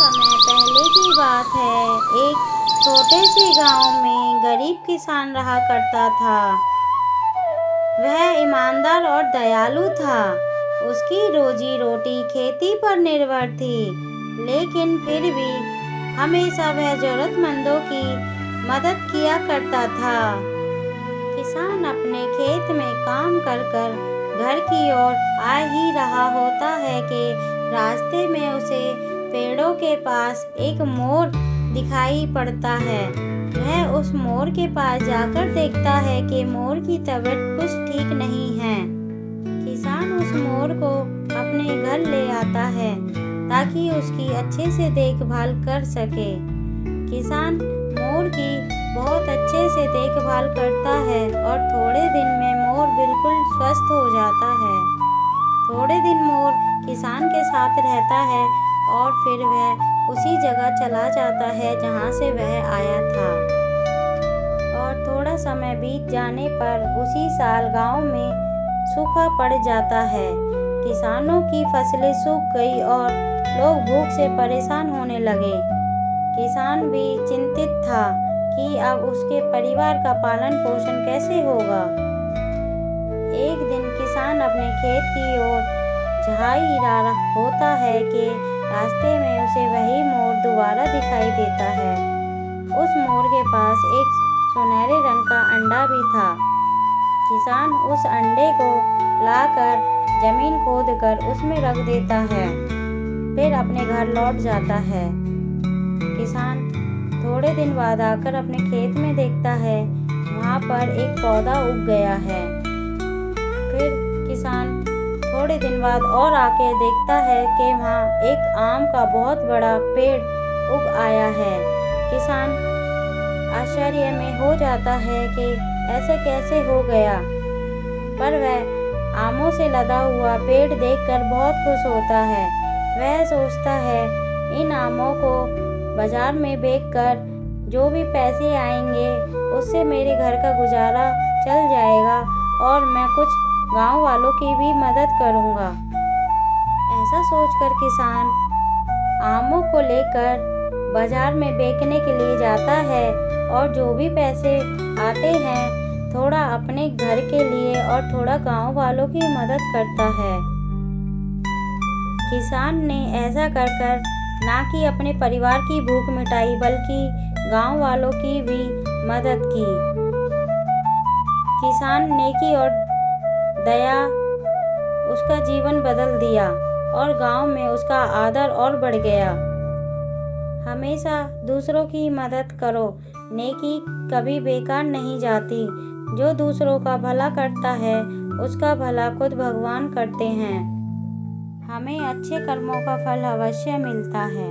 समय पहले की बात है। एक छोटे से गांव में गरीब किसान रहा करता था। वह ईमानदार और दयालु था। उसकी रोजी रोटी खेती पर निर्भर थी, लेकिन फिर भी हमेशा वह जरूरतमंदों की मदद किया करता था। किसान अपने खेत में काम कर कर घर की ओर आ ही रहा होता है कि रास्ते में उसे पेड़ों के पास एक मोर दिखाई पड़ता है। वह उस मोर के पास जाकर देखता है कि मोर की तबीयत कुछ ठीक नहीं है। किसान उस मोर को अपने घर ले आता है ताकि उसकी अच्छे से देखभाल कर सके। किसान मोर की बहुत अच्छे से देखभाल करता है और थोड़े दिन में मोर बिल्कुल स्वस्थ हो जाता है। थोड़े दिन मोर किसान के साथ रहता है और फिर वह उसी जगह चला जाता है जहाँ से वह आया था। और थोड़ा समय बीत जाने पर उसी साल गांव में सूखा पड़ जाता है। किसानों की फसलें सूख गई और लोग भूख से परेशान होने लगे। किसान भी चिंतित था कि अब उसके परिवार का पालन पोषण कैसे होगा। एक दिन किसान अपने खेत की ओर जा ही रहा होता है कि रास्ते में उसे वही मोर दोबारा दिखाई देता है। उस मोर के पास एक सुनहरे रंग का अंडा भी था। किसान उस अंडे को लाकर जमीन खोदकर उसमें रख देता है, फिर अपने घर लौट जाता है। किसान थोड़े दिन बाद आकर अपने खेत में देखता है, वहाँ पर एक पौधा उग गया है। फिर किसान थोड़े दिन बाद और आके देखता है कि वहाँ एक आम का बहुत बड़ा पेड़ उग आया है। किसान आश्चर्य में हो जाता है कि ऐसे कैसे हो गया, पर वह आमों से लदा हुआ पेड़ देखकर बहुत खुश होता है। वह सोचता है, इन आमों को बाजार में बेचकर जो भी पैसे आएंगे उससे मेरे घर का गुजारा चल जाएगा और मैं कुछ गांव वालों की भी मदद करूंगा। ऐसा सोचकर किसान आमों को लेकर बाजार में बेचने के लिए जाता है और जो भी पैसे आते हैं थोड़ा अपने घर के लिए और थोड़ा गांव वालों की मदद करता है। किसान ने ऐसा कर कर ना कि अपने परिवार की भूख मिटाई बल्कि गांव वालों की भी मदद की। किसान नेकी और दया उसका जीवन बदल दिया और गांव में उसका आदर और बढ़ गया। हमेशा दूसरों की मदद करो, नेकी कभी बेकार नहीं जाती। जो दूसरों का भला करता है उसका भला खुद भगवान करते हैं। हमें अच्छे कर्मों का फल अवश्य मिलता है।